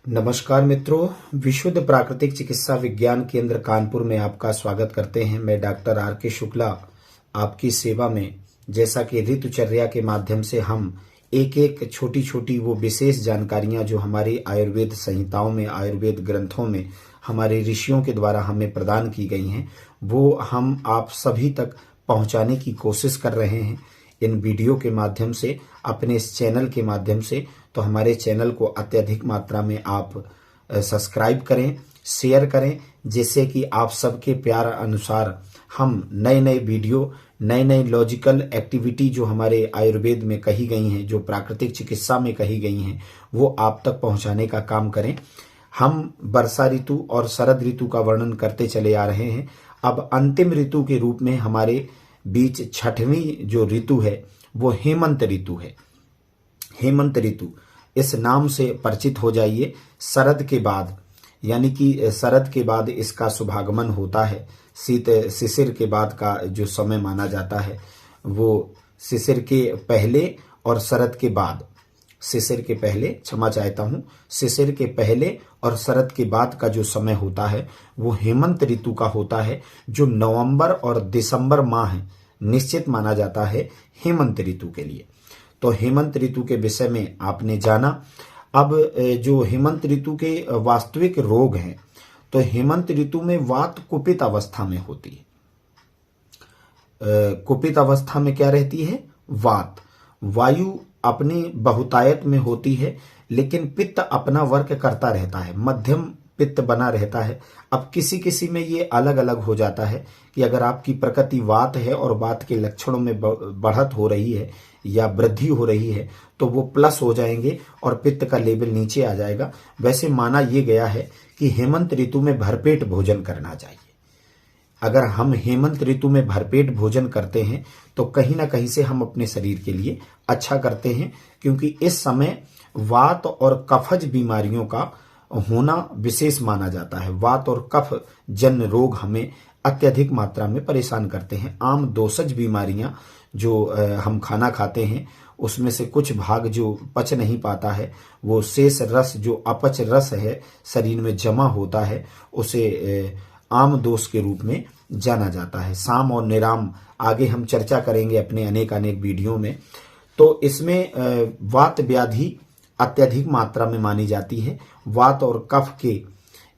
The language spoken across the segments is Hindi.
नमस्कार मित्रों, विशुद्ध प्राकृतिक चिकित्सा विज्ञान केंद्र कानपुर में आपका स्वागत करते हैं। मैं डॉक्टर आर के शुक्ला आपकी सेवा में। जैसा कि ऋतुचर्या के माध्यम से हम एक एक छोटी छोटी वो विशेष जानकारियां जो हमारी आयुर्वेद संहिताओं में, आयुर्वेद ग्रंथों में हमारे ऋषियों के द्वारा हमें प्रदान की गई हैं, वो हम आप सभी तक पहुंचाने की कोशिश कर रहे हैं इन वीडियो के माध्यम से, अपने इस चैनल के माध्यम से। तो हमारे चैनल को अत्यधिक मात्रा में आप सब्सक्राइब करें, शेयर करें, जिससे कि आप सबके प्यार अनुसार हम नए नए वीडियो, नए नए लॉजिकल एक्टिविटी जो हमारे आयुर्वेद में कही गई हैं, जो प्राकृतिक चिकित्सा में कही गई हैं, वो आप तक पहुंचाने का काम करें। हम वर्षा ऋतु और शरद ऋतु का वर्णन करते चले आ रहे हैं। अब अंतिम ऋतु के रूप में हमारे बीच छठवीं जो ऋतु है वो हेमंत ऋतु है। हेमंत ऋतु इस नाम से परिचित हो जाइए। शरद के बाद, यानी कि शरद के बाद इसका शुभागमन होता है। शीत शिशिर के बाद का जो समय माना जाता है वो शिशिर के पहले और शरद के बाद, शिशिर के पहले, क्षमा चाहता हूँ, शिशिर के पहले और शरद के बाद का जो समय होता है वो हेमंत ऋतु का होता है, जो नवंबर और दिसंबर माह निश्चित माना जाता है हेमंत ऋतु के लिए। तो हेमंत ऋतु के विषय में आपने जाना। अब जो हेमंत ऋतु के वास्तविक रोग हैं, तो हेमंत ऋतु में वात कुपित अवस्था में होती है। कुपित अवस्था में क्या रहती है? वात। वायु अपनी बहुतायत में होती है, लेकिन पित्त अपना वर्क करता रहता है, मध्यम पित्त बना रहता है। अब किसी किसी में ये अलग अलग हो जाता है कि अगर आपकी प्रकृति वात है और वात के लक्षणों में बढ़त हो रही है या वृद्धि हो रही है, तो वो प्लस हो जाएंगे और पित्त का लेवल नीचे आ जाएगा। वैसे माना ये गया है कि हेमंत ऋतु में भरपेट भोजन करना चाहिए। अगर हम हेमंत ऋतु में भरपेट भोजन करते हैं तो कहीं ना कहीं से हम अपने शरीर के लिए अच्छा करते हैं, क्योंकि इस समय वात और कफज बीमारियों का होना विशेष माना जाता है। वात और कफ जन्य रोग हमें अत्यधिक मात्रा में परेशान करते हैं। आम दोषज बीमारियां जो हम खाना खाते हैं उसमें से कुछ भाग जो पच नहीं पाता है, वो शेष रस जो अपच रस है शरीर में जमा होता है, उसे आम दोष के रूप में जाना जाता है। साम और निराम आगे हम चर्चा करेंगे अपने अनेक वीडियो में। तो इसमें वात व्याधि अत्यधिक मात्रा में मानी जाती है। वात और कफ की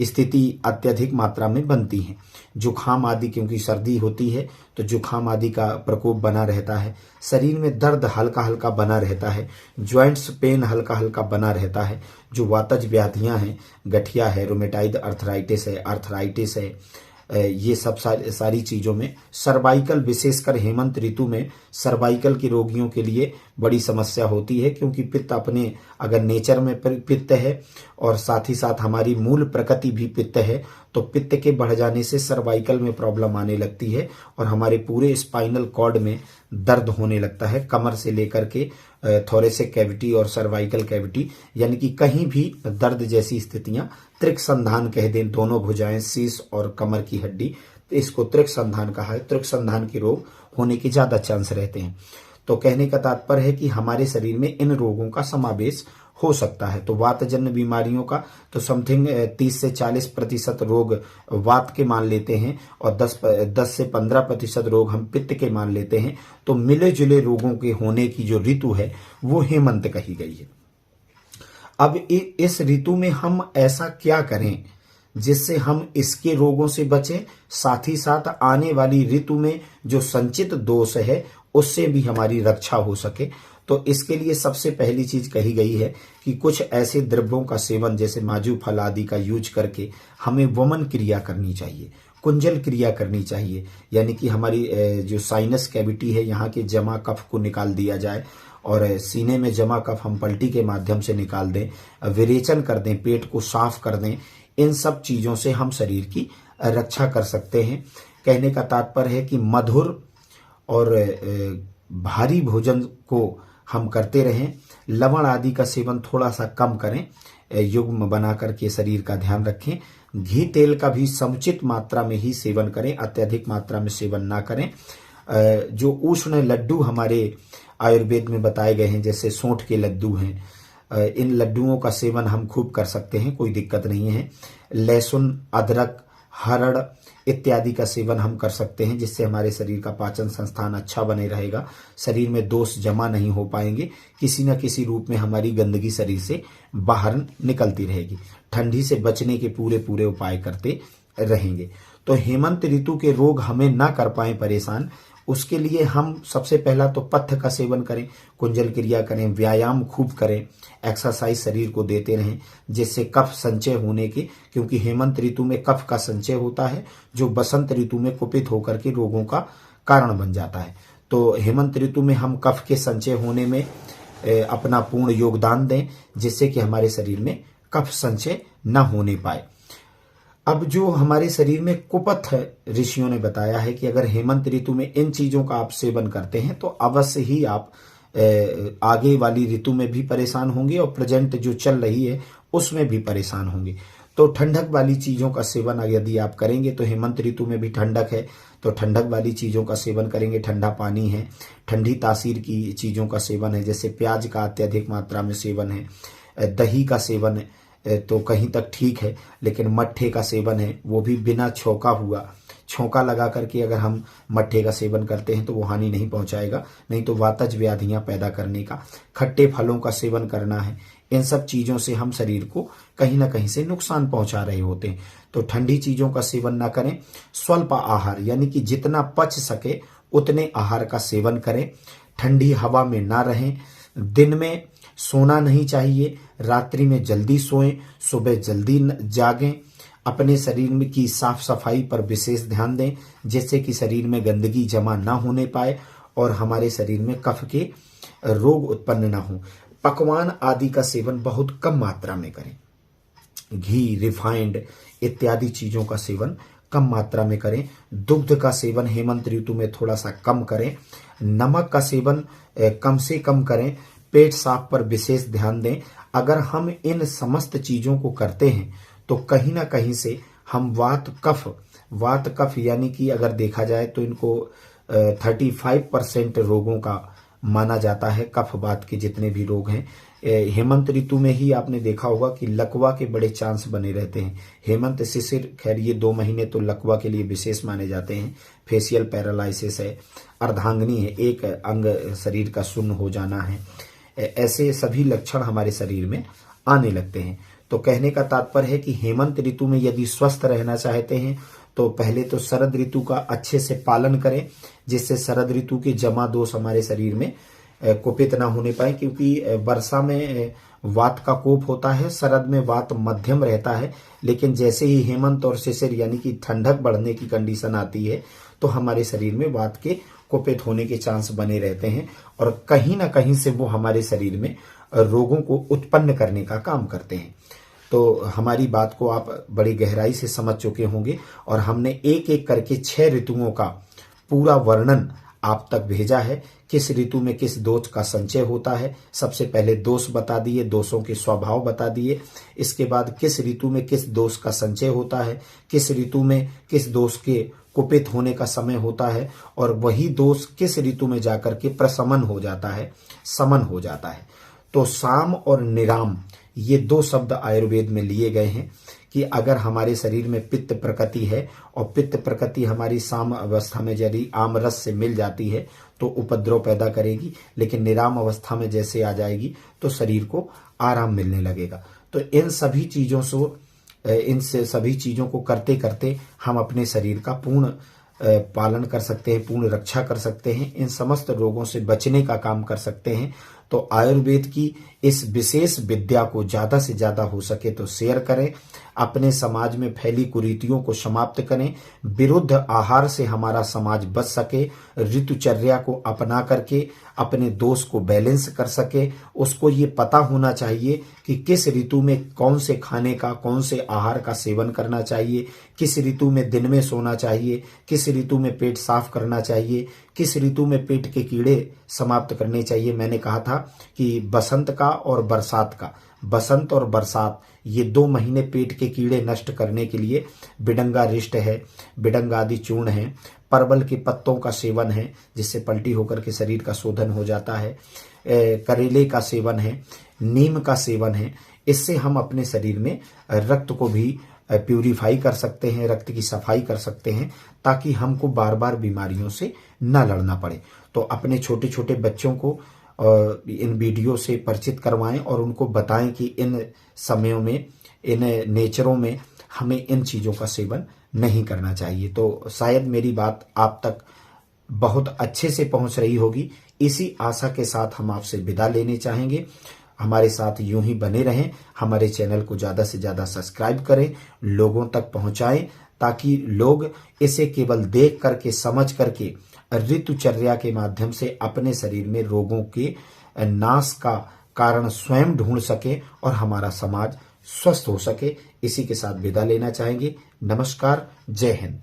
स्थिति अत्यधिक मात्रा में बनती है। जुखाम आदि, क्योंकि सर्दी होती है तो जुखाम आदि का प्रकोप बना रहता है। शरीर में दर्द हल्का हल्का बना रहता है। ज्वाइंट्स पेन हल्का हल्का बना रहता है। जो वातज व्याधियां हैं, गठिया है, रोमेटाइड अर्थराइटिस है, ये सब सारी चीजों में सर्वाइकल, विशेषकर हेमंत ऋतु में सर्वाइकल के रोगियों के लिए बड़ी समस्या होती है, क्योंकि पित्त अपने अगर नेचर में पित्त है और साथ ही साथ हमारी मूल प्रकृति भी पित्त है, तो पित्त के बढ़ जाने से सर्वाइकल में प्रॉब्लम आने लगती है और हमारे पूरे स्पाइनल कॉर्ड में दर्द होने लगता है, कमर से लेकर के थोरेसिक कैविटी और सर्वाइकल कैविटी, यानी कि कहीं भी दर्द जैसी स्थितियां। त्रिक संधान कह दें, दोनों भुजाएं, शीश और कमर की हड्डी, तो इसको त्रिक संधान कहा है। त्रिक संधान के रोग होने के ज्यादा चांस रहते हैं। तो कहने का तात्पर्य है कि हमारे शरीर में इन रोगों का समावेश हो सकता है। तो वातजन्य बीमारियों का तो समथिंग 30 से 40% रोग वात के मान लेते हैं और 10 से 15% रोग हम पित्त के मान लेते हैं। तो मिले जुले रोगों के होने की जो ऋतु है वो हेमंत कही गई है। अब इस ऋतु में हम ऐसा क्या करें जिससे हम इसके रोगों से बचें, साथ ही साथ आने वाली ऋतु में जो संचित दोष है उससे भी हमारी रक्षा हो सके। तो इसके लिए सबसे पहली चीज कही गई है कि कुछ ऐसे द्रव्यों का सेवन, जैसे माजू फल आदि का यूज करके हमें वमन क्रिया करनी चाहिए, कुंजल क्रिया करनी चाहिए, यानी कि हमारी जो साइनस कैविटी है, यहाँ के जमा कफ को निकाल दिया जाए और सीने में जमा कफ हम पलटी के माध्यम से निकाल दें, विरेचन कर दें, पेट को साफ कर दें। इन सब चीजों से हम शरीर की रक्षा कर सकते हैं। कहने का तात्पर्य है कि मधुर और भारी भोजन को हम करते रहें। लवण आदि का सेवन थोड़ा सा कम करें, युग्म बना करके शरीर का ध्यान रखें। घी तेल का भी समुचित मात्रा में ही सेवन करें, अत्यधिक मात्रा में सेवन ना करें। जो उष्ण लड्डू हमारे आयुर्वेद में बताए गए हैं, जैसे सोंठ के लड्डू हैं, इन लड्डुओं का सेवन हम खूब कर सकते हैं, कोई दिक्कत नहीं है। लहसुन, अदरक, हरड़ इत्यादि का सेवन हम कर सकते हैं, जिससे हमारे शरीर का पाचन संस्थान अच्छा बने रहेगा, शरीर में दोष जमा नहीं हो पाएंगे, किसी न किसी रूप में हमारी गंदगी शरीर से बाहर निकलती रहेगी, ठंडी से बचने के पूरे पूरे उपाय करते रहेंगे। तो हेमंत ऋतु के रोग हमें ना कर पाए परेशान, उसके लिए हम सबसे पहला तो पथ्य का सेवन करें, कुंजल क्रिया करें, व्यायाम खूब करें, एक्सरसाइज शरीर को देते रहें, जिससे कफ संचय होने के, क्योंकि हेमंत ऋतु में कफ का संचय होता है जो बसंत ऋतु में कुपित होकर के रोगों का कारण बन जाता है। तो हेमंत ऋतु में हम कफ के संचय होने में अपना पूर्ण योगदान दें, जिससे कि हमारे शरीर में कफ संचय न होने पाए। अब जो हमारे शरीर में कुपथ है, ऋषियों ने बताया है कि अगर हेमंत ऋतु में इन चीजों का आप सेवन करते हैं तो अवश्य ही आप आगे वाली ऋतु में भी परेशान होंगे और प्रेजेंट जो चल रही है उसमें भी परेशान होंगे। तो ठंडक वाली चीजों का सेवन यदि आप करेंगे, तो हेमंत ऋतु में भी ठंडक है तो ठंडक वाली चीजों का सेवन करेंगे, ठंडा पानी है, ठंडी तासीर की चीजों का सेवन है, जैसे प्याज का अत्यधिक मात्रा में सेवन है, दही का सेवन है तो कहीं तक ठीक है, लेकिन मट्ठे का सेवन है वो भी बिना छौंका हुआ, छौंका लगा करके अगर हम मट्ठे का सेवन करते हैं तो वो हानि नहीं पहुंचाएगा, नहीं तो वातज व्याधियां पैदा करने का। खट्टे फलों का सेवन करना है, इन सब चीजों से हम शरीर को कहीं ना कहीं से नुकसान पहुंचा रहे होते हैं। तो ठंडी चीजों का सेवन ना करें, स्वल्प आहार यानी कि जितना पच सके उतने आहार का सेवन करें, ठंडी हवा में ना रहें, दिन में सोना नहीं चाहिए, रात्रि में जल्दी सोएं, सुबह जल्दी जागें, अपने शरीर में की साफ सफाई पर विशेष ध्यान दें, जिससे कि शरीर में गंदगी जमा ना होने पाए और हमारे शरीर में कफ के रोग उत्पन्न ना हो। पकवान आदि का सेवन बहुत कम मात्रा में करें, घी, रिफाइंड इत्यादि चीजों का सेवन कम मात्रा में करें। दुग्ध का सेवन हेमंत ऋतु में थोड़ा सा कम करें, नमक का सेवन कम से कम करें, पेट साफ पर विशेष ध्यान दें। अगर हम इन समस्त चीजों को करते हैं तो कहीं ना कहीं से हम वात कफ यानी कि अगर देखा जाए तो इनको 35% रोगों का माना जाता है, कफ वात के जितने भी रोग हैं। हेमंत ऋतु में ही आपने देखा होगा कि लकवा के बड़े चांस बने रहते हैं। हेमंत शिशिर, खैर ये 2 महीने तो लकवा के लिए विशेष माने जाते हैं। फेशियल पैरालाइसिस है, अर्धांगनी है, एक अंग शरीर का शून्य हो जाना है, ऐसे सभी लक्षण हमारे शरीर में आने लगते हैं। तो कहने का तात्पर्य है कि हेमंत ऋतु में यदि स्वस्थ रहना चाहते हैं तो पहले तो शरद ऋतु का अच्छे से पालन करें, जिससे शरद ऋतु के जमा दोष हमारे शरीर में कुपित ना होने पाए, क्योंकि वर्षा में वात का कोप होता है, शरद में वात मध्यम रहता है, लेकिन जैसे ही हेमंत और शिशिर यानी कि ठंडक बढ़ने की कंडीशन आती है तो हमारे शरीर में वात के कुपित होने के चांस बने रहते हैं और कहीं ना कहीं से वो हमारे शरीर में रोगों को उत्पन्न करने का काम करते हैं। तो हमारी बात को आप बड़ी गहराई से समझ चुके होंगे और हमने एक एक करके 6 ऋतुओं का पूरा वर्णन आप तक भेजा है, किस ऋतु में किस दोष का संचय होता है। सबसे पहले दोष बता दिए, दोषों के स्वभाव बता दिए, इसके बाद किस ऋतु में किस दोष का संचय होता है, किस ऋतु में किस दोष के कुपित होने का समय होता है और वही दोष किस ऋतु में जाकर के प्रशमन हो जाता है, समन हो जाता है। तो साम और निराम ये 2 शब्द आयुर्वेद में लिए गए हैं कि अगर हमारे शरीर में पित्त प्रकृति है और पित्त प्रकृति हमारी साम अवस्था में यदि आमरस से मिल जाती है तो उपद्रव पैदा करेगी, लेकिन निराम अवस्था में जैसे आ जाएगी तो शरीर को आराम मिलने लगेगा। तो इन सभी चीजों को करते करते हम अपने शरीर का पूर्ण पालन कर सकते हैं, पूर्ण रक्षा कर सकते हैं, इन समस्त रोगों से बचने का काम कर सकते हैं। तो आयुर्वेद की इस विशेष विद्या को ज्यादा से ज्यादा हो सके तो शेयर करें, अपने समाज में फैली कुरीतियों को समाप्त करें, विरुद्ध आहार से हमारा समाज बच सके, ऋतुचर्या को अपना करके अपने दोष को बैलेंस कर सके। उसको ये पता होना चाहिए कि किस ऋतु में कौन से खाने का, कौन से आहार का सेवन करना चाहिए, किस ऋतु में दिन में सोना चाहिए, किस ऋतु में पेट साफ करना चाहिए, किस ऋतु में पेट के कीड़े समाप्त करने चाहिए। मैंने कहा था कि बसंत का और बरसात का, बसंत और बरसात ये 2 महीने पेट के कीड़े नष्ट करने के लिए बिडंगा रिष्ट है, बिडंगा आदि चूर्ण है, परवल के पत्तों का सेवन है जिससे पलटी होकर के शरीर का शोधन हो जाता है, करेले का सेवन है, नीम का सेवन है, इससे हम अपने शरीर में रक्त को भी प्यूरिफाई कर सकते हैं, रक्त की सफाई कर सकते हैं, ताकि हमको बार बार बीमारियों से न लड़ना पड़े। तो अपने छोटे छोटे बच्चों को इन वीडियो से परिचित करवाएं और उनको बताएं कि इन समयों में, इन नेचरों में हमें इन चीज़ों का सेवन नहीं करना चाहिए। तो शायद मेरी बात आप तक बहुत अच्छे से पहुंच रही होगी। इसी आशा के साथ हम आपसे विदा लेने चाहेंगे। हमारे साथ यूं ही बने रहें, हमारे चैनल को ज़्यादा से ज़्यादा सब्सक्राइब करें, लोगों तक पहुंचाएं, ताकि लोग इसे केवल देख करके, समझ करके ऋतुचर्या के माध्यम से अपने शरीर में रोगों के नाश का कारण स्वयं ढूंढ सके और हमारा समाज स्वस्थ हो सके। इसी के साथ विदा लेना चाहेंगे। नमस्कार, जय हिंद।